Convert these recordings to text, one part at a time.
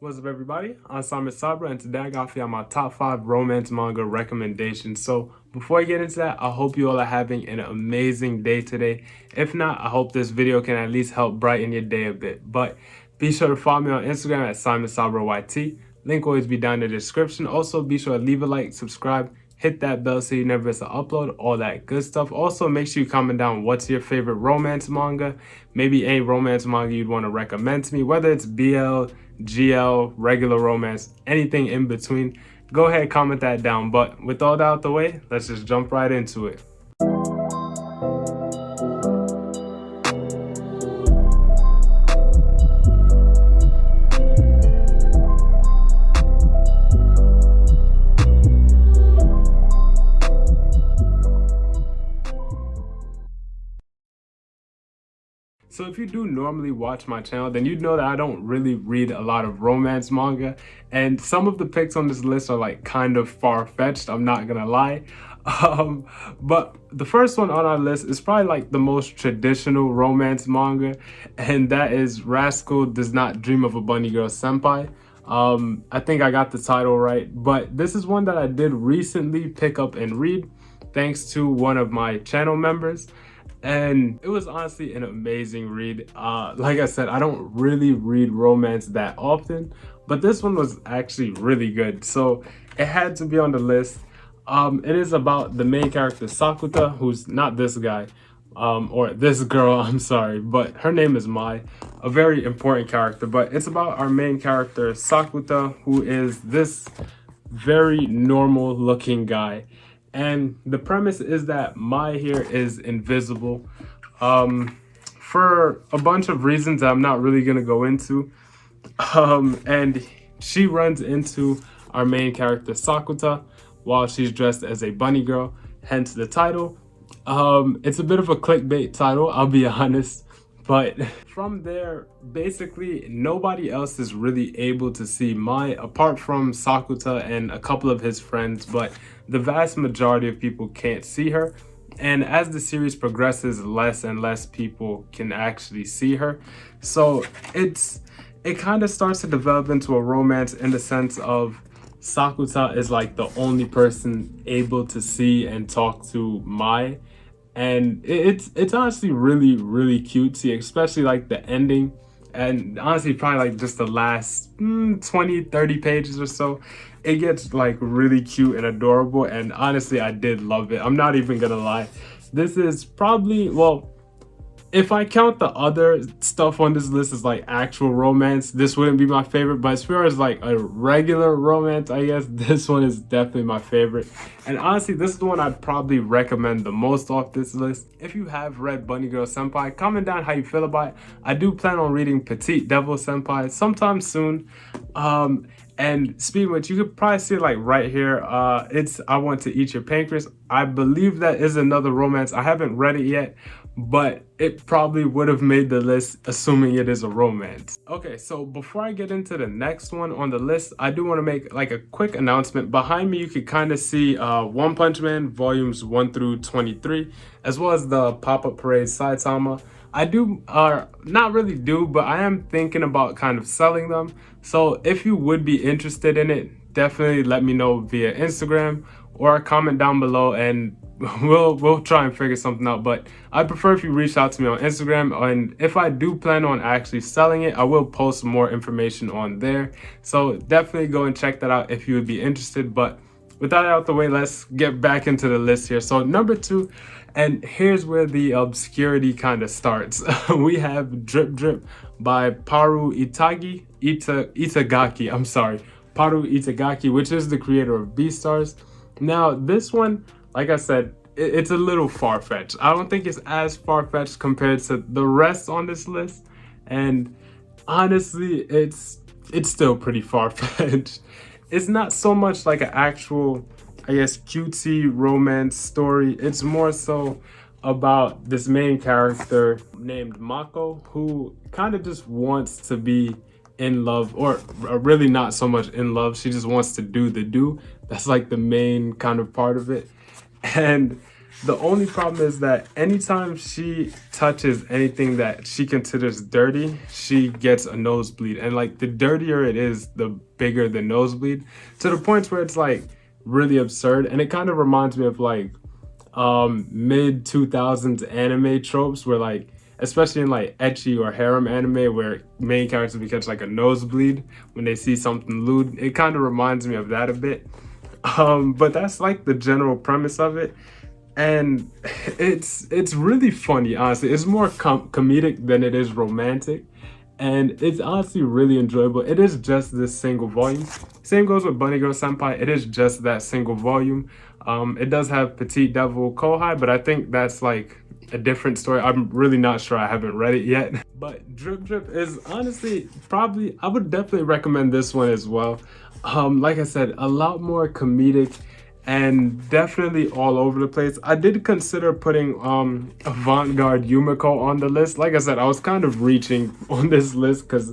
What's up, everybody? I'm Simon Sabra, and today I got for y'all my top 5 romance manga recommendations. So, before I get into that, I hope you all are having an amazing day today. If not, I hope this video can at least help brighten your day a bit. But be sure to follow me on Instagram at Simon Sabra YT. Link will always be down in the description. Also, be sure to leave a like, subscribe, hit that bell so you never miss an upload, all that good stuff. Also, make sure you comment down what's your favorite romance manga, maybe any romance manga you'd want to recommend to me, whether it's BL, GL, regular romance, anything in between. Go ahead, comment that down. But with all that out the way, let's just jump right into it. So if you do normally watch my channel, then you'd know that I don't really read a lot of romance manga, and some of the picks on this list are like kind of far-fetched, I'm not gonna lie. But the first one on our list is probably like the most traditional romance manga, and that is Rascal Does Not Dream of a Bunny Girl Senpai. I think I got the title right, but this is one that I did recently pick up and read thanks to one of my channel members. And it was honestly an amazing read. Like I said, I don't really read romance that often, but this one was actually really good. So it had to be on the list. It is about the main character, Sakuta, who's not this guy, or this girl, I'm sorry, but her name is Mai, a very important character. But it's about our main character, Sakuta, who is this very normal looking guy. And the premise is that Mai here is invisible for a bunch of reasons that I'm not really going to go into. And she runs into our main character, Sakuta, while she's dressed as a bunny girl, hence the title. It's a bit of a clickbait title, I'll be honest. But from there, basically, nobody else is really able to see Mai apart from Sakuta and a couple of his friends, but the vast majority of people can't see her. And as the series progresses, less and less people can actually see her. So it kind of starts to develop into a romance in the sense of Sakuta is like the only person able to see and talk to Mai. And it's honestly really cutesy, especially like the ending, and honestly probably like just the last 20-30 pages or so. It gets like really cute and adorable, and honestly I did love it. I'm not even gonna lie, this is probably, well, if I count the other stuff on this list as like actual romance, this wouldn't be my favorite. But as far as like a regular romance, I guess this one is definitely my favorite. And honestly, this is the one I'd probably recommend the most off this list. If you have read Bunny Girl Senpai, comment down how you feel about it. I do plan on reading Petite Devil Senpai sometime soon. And speaking of which, you could probably see it like right here. It's I Want to Eat Your Pancreas. I believe that is another romance. I haven't read it yet, but it probably would have made the list assuming it is a romance. Okay, so before I get into the next one on the list, I do want to make like a quick announcement. Behind me, you can kind of see One Punch Man volumes 1 through 23, as well as the Pop-Up Parade Saitama. I do, not really do, but I am thinking about kind of selling them. So if you would be interested in it, definitely let me know via Instagram or comment down below, and we'll try and figure something out. But I prefer if you reach out to me on Instagram, and if I do plan on actually selling it, I will post more information on there. So definitely go and check that out if you would be interested. But with that out the way, let's get back into the list here. So number 2, and here's where the obscurity kind of starts. We have Drip Drip by Paru Itagaki. I'm sorry, Paru Itagaki, which is the creator of Beastars. Now, this one, like I said, it's a little far-fetched. I don't think it's as far-fetched compared to the rest on this list. And honestly, it's still pretty far-fetched. It's not so much like an actual, I guess, cutesy romance story. It's more so about this main character named Mako, who kind of just wants to be in love, or really not so much in love. She just wants to do the do. That's like the main kind of part of it. And The only problem is that anytime she touches anything that she considers dirty, she gets a nosebleed. And like the dirtier it is, the bigger the nosebleed, to the point where it's like really absurd. And it kind of reminds me of like mid 2000s anime tropes where like, especially in like ecchi or harem anime where main characters become like a nosebleed when they see something lewd. It kind of reminds me of that a bit. But that's like the general premise of it, and it's really funny. Honestly, it's more comedic than it is romantic, and it's honestly really enjoyable. It is just this single volume. Same goes with Bunny Girl Senpai. It is just that single volume. It does have Petite Devil Kohai, but I think that's like a different story. I'm really not sure. I haven't read it yet. But Drip Drip is honestly probably, I would definitely recommend this one as well. Like I said, a lot more comedic and definitely all over the place. I did consider putting Avant-Garde Yumiko on the list. Like I said, I was kind of reaching on this list because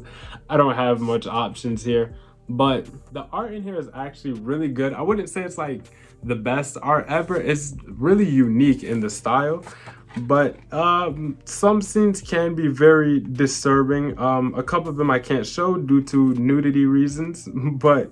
I don't have much options here. But the art in here is actually really good. I wouldn't say it's like the best art ever. It's really unique in the style. But some scenes can be very disturbing. A couple of them I can't show due to nudity reasons, but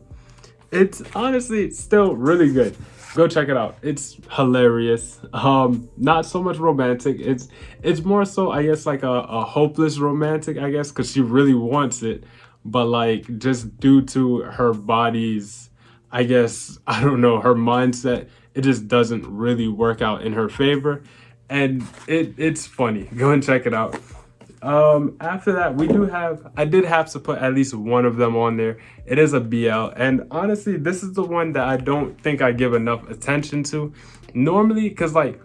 it's honestly still really good. Go check it out. It's hilarious. Not so much romantic. It's more so, I guess, like a hopeless romantic, I guess, because she really wants it, but like just due to her body's, I guess, I don't know, her mindset, it just doesn't really work out in her favor. And it's funny. Go and check it out. After that, I did have to put at least one of them on there. It is a BL, and honestly, this is the one that I don't think I give enough attention to normally, because like,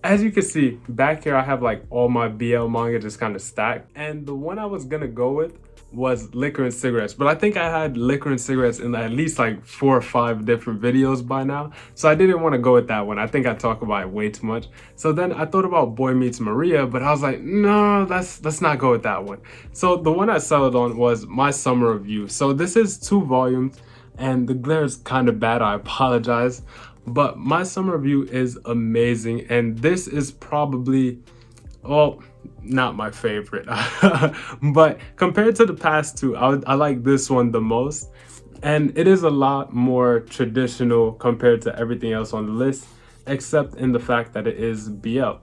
as you can see back here, I have like all my BL manga just kind of stacked, and the one I was gonna go with was Liquor and Cigarettes, but I think I had Liquor and Cigarettes in at least like 4 or 5 different videos by now, so I didn't want to go with that one. I think I talk about it way too much. So then I thought about Boy Meets Maria, but I was like, no, let's not go with that one. So the one I settled on was My Summer of You. So this is 2 volumes, and the glare is kind of bad, I apologize, but My Summer of You is amazing, and this is probably, well, not my favorite, but compared to the past 2, I like this one the most, and it is a lot more traditional compared to everything else on the list, except in the fact that it is BL.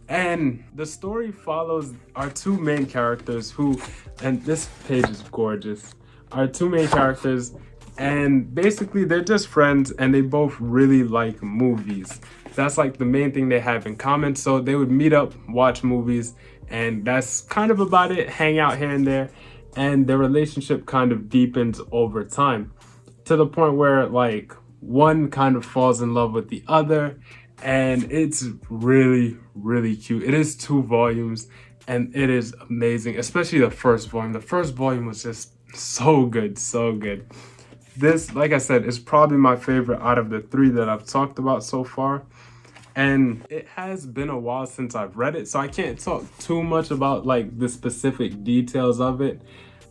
And the story follows our 2 main characters who, and this page is gorgeous, our 2 main characters, and basically they're just friends and they both really like movies. That's like the main thing they have in common. So they would meet up, watch movies, and that's kind of about it, hang out here and there, and their relationship kind of deepens over time to the point where like one kind of falls in love with the other, and it's really, really cute. It is 2 volumes and it is amazing, especially the first volume. The first volume was just so good, so good. This, like I said, is probably my favorite out of the 3 that I've talked about so far. And it has been a while since I've read it, so I can't talk too much about like the specific details of it.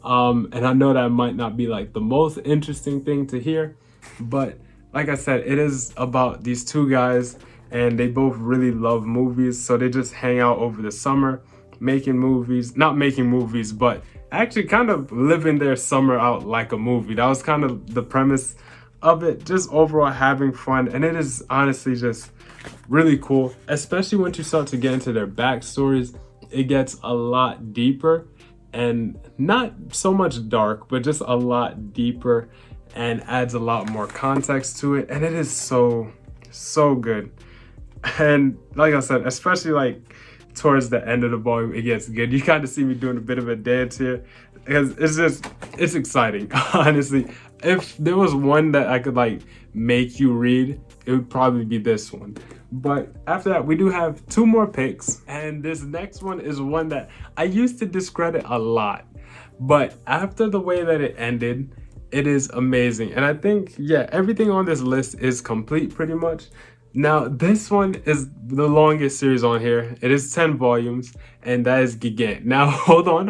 And I know that might not be like the most interesting thing to hear, but like I said, it is about these 2 guys and they both really love movies. So they just hang out over the summer, making movies, not making movies, but actually kind of living their summer out like a movie. That was kind of the premise of it, just overall having fun. And it is honestly just really cool, especially once you start to get into their backstories. It gets a lot deeper and not so much dark, but just a lot deeper and adds a lot more context to it. And it is so good. And like I said, especially like towards the end of the volume, it gets good. You kind of see me doing a bit of a dance here because it's exciting. Honestly, if there was one that I could like make you read, it would probably be this one. But after that, we do have 2 more picks, and this next one is one that I used to discredit a lot, but after the way that it ended, it is amazing. And I think, yeah, everything on this list is complete pretty much. Now, this one is the longest series on here. It is 10 volumes, and that is Gigant. Now, hold on.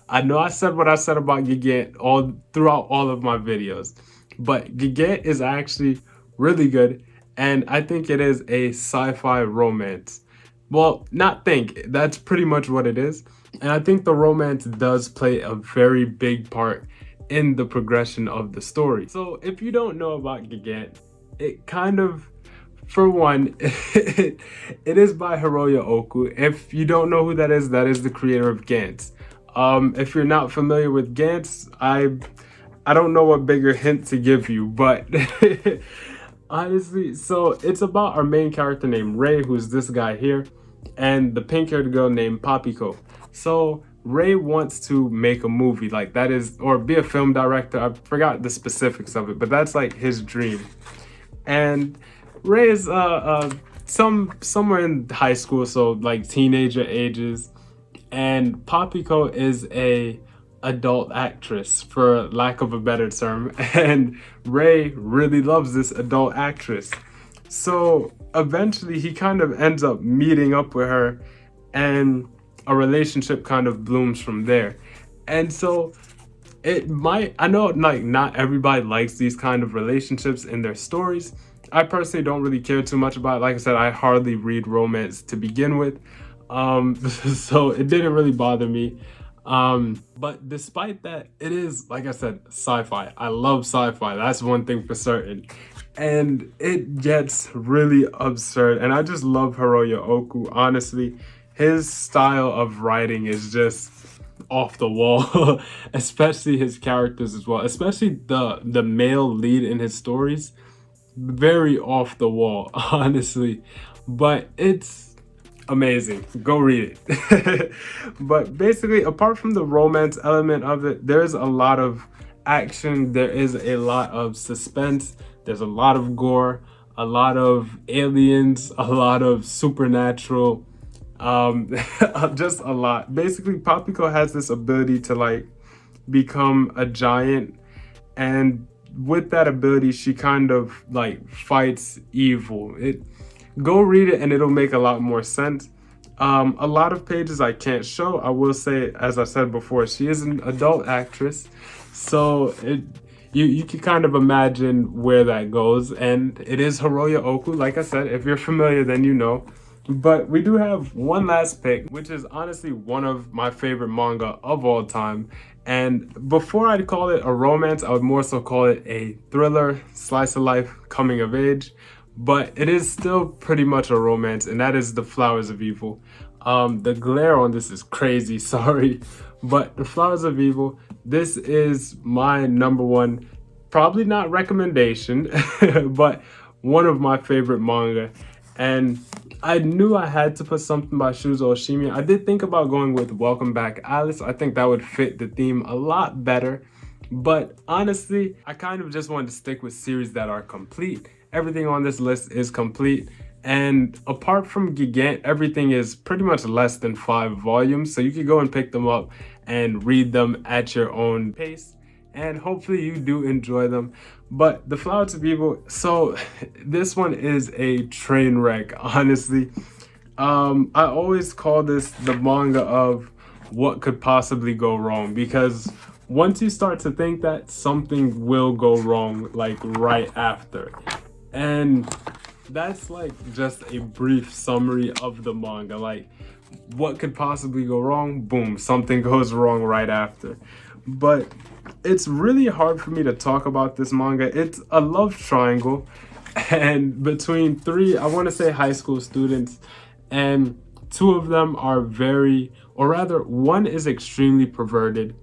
I know I said what I said about Gigant all throughout all of my videos, but Gigant is actually really good. and I think it is a sci-fi romance. Well, not think, that's pretty much what it is. And I think the romance does play a very big part in the progression of the story. So if you don't know about Gigant, it kind of, for one, it is by Hiroya Oku. If you don't know who that is the creator of Gantz. If you're not familiar with Gantz, I don't know what bigger hint to give you, but honestly, so it's about our main character named Ray, who's this guy here, and the pink-haired girl named Papiko. So Ray wants to make a movie, like that is, or be a film director. I forgot the specifics of it, but that's like his dream. And Ray is somewhere in high school, so like teenager ages, and Papiko is a adult actress, for lack of a better term, and Ray really loves this adult actress. So eventually he kind of ends up meeting up with her, and a relationship kind of blooms from there. And so it might, I know like not everybody likes these kind of relationships in their stories. I personally don't really care too much about it. Like I said, I hardly read romance to begin with, so it didn't really bother me. But despite that, it is, like I said, sci-fi. I love sci-fi, that's one thing for certain. And it gets really absurd, and I just love Hiroya Oku. Honestly, his style of writing is just off the wall, especially his characters as well, especially the male lead in his stories, very off the wall, honestly. But it's amazing, go read it. But basically, apart from the romance element of it, there's a lot of action, there is a lot of suspense, there's a lot of gore, a lot of aliens, a lot of supernatural, just a lot. Basically, Papiko has this ability to like become a giant, and with that ability she kind of like fights evil. It, go read it and it'll make a lot more sense. A lot of pages I can't show. I will say, as I said before, she is an adult actress, so it, you can kind of imagine where that goes. And it is Hiroya Oku, like I said. If you're familiar, then you know. But we do have one last pick, which is honestly one of my favorite manga of all time. And before I'd call it a romance, I would more so call it a thriller, slice of life, coming of age. But it is still pretty much a romance, and that is The Flowers of Evil. The glare on this is crazy, sorry. But The Flowers of Evil, this is my number one, probably not recommendation, but one of my favorite manga. And I knew I had to put something by Shuzo Oshimi. I did think about going with Welcome Back Alice. I think that would fit the theme a lot better. But honestly, I kind of just wanted to stick with series that are complete. Everything on this list is complete. And apart from Gigant, everything is pretty much less than 5 volumes. So you can go and pick them up and read them at your own pace. And hopefully you do enjoy them. But The Flowers of Evil, so this one is a train wreck, honestly. I always call this the manga of what could possibly go wrong, because once you start to think that, something will go wrong like right after. And that's like just a brief summary of the manga. Like, what could possibly go wrong? Boom, something goes wrong right after. But it's really hard for me to talk about this manga. It's a love triangle, and between 3, I want to say, high school students, and 2 of them are very, or rather, one is extremely perverted.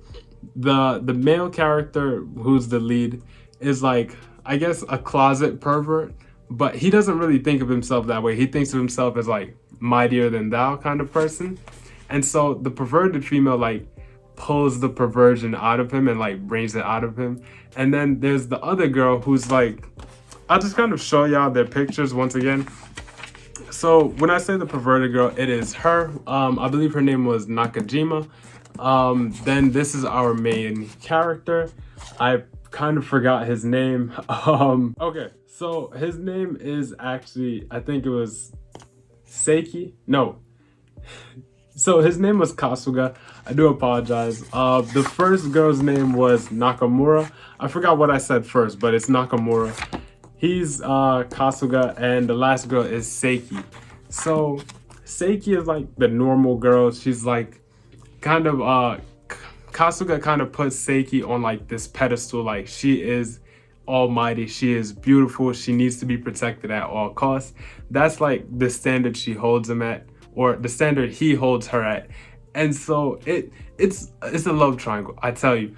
The male character, who's the lead, is like, I guess, a closet pervert, but he doesn't really think of himself that way. He thinks of himself as like mightier than thou kind of person. And so the perverted female like pulls the perversion out of him and like brings it out of him. And then there's the other girl who's like, I'll just kind of show y'all their pictures once again. So when I say the perverted girl, it is her. I believe her name was Nakajima. Then this is our main character. I kind of forgot his name. Okay, so his name is actually, I think it was Seiki. No. So his name was Kasuga. I do apologize. The first girl's name was Nakamura. I forgot what I said first, but it's Nakamura. He's Kasuga, and the last girl is Seiki. So Seiki is like the normal girl. She's like kind of Kasuga kind of puts Seiki on like this pedestal, like she is almighty, she is beautiful, she needs to be protected at all costs. That's like the standard she holds him at, or the standard he holds her at. And so it's a love triangle, I tell you.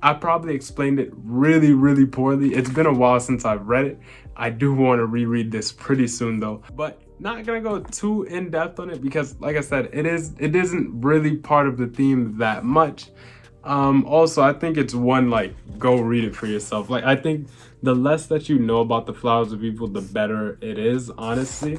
I probably explained it really, really poorly. It's been a while since I've read it. I do want to reread this pretty soon though, but not gonna go too in depth on it because, like I said, it isn't really part of the theme that much. Also, I think it's one, like, go read it for yourself. Like, I think the less that you know about the Flowers of Evil, the better it is, honestly.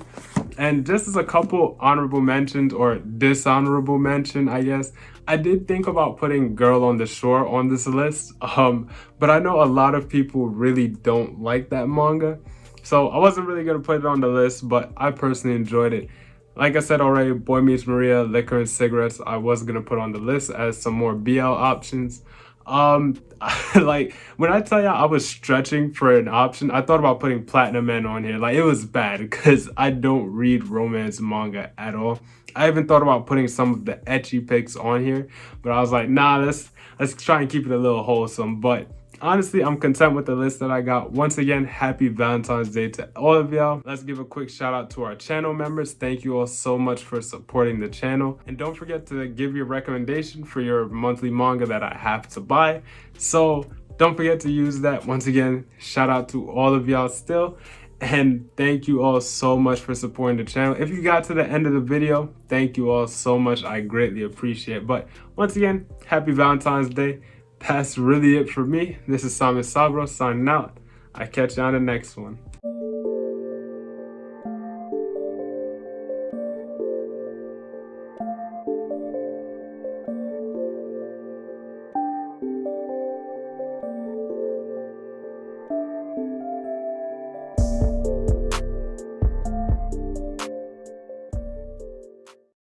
And just as a couple honorable mentions, or dishonorable mention, I guess, I did think about putting Girl on the Shore on this list, but I know a lot of people really don't like that manga, so I wasn't really gonna put it on the list, but I personally enjoyed it. Like I said already, Boy Meets Maria, Liquor and Cigarettes, I was gonna put on the list as some more BL options. Like, when I tell y'all I was stretching for an option, I thought about putting Platinum Men on here. Like, it was bad because I don't read romance manga at all. I even thought about putting some of the ecchi picks on here, but I was like, nah, let's try and keep it a little wholesome. But honestly, I'm content with the list that I got. Once again, happy Valentine's Day to all of y'all. Let's give a quick shout out to our channel members. Thank you all so much for supporting the channel. And don't forget to give your recommendation for your monthly manga that I have to buy. So don't forget to use that. Once again, shout out to all of y'all still. And thank you all so much for supporting the channel. If you got to the end of the video, thank you all so much. I greatly appreciate it. But once again, happy Valentine's Day. That's really it for me. This is Simon Sabro signing out. I catch you on the next one.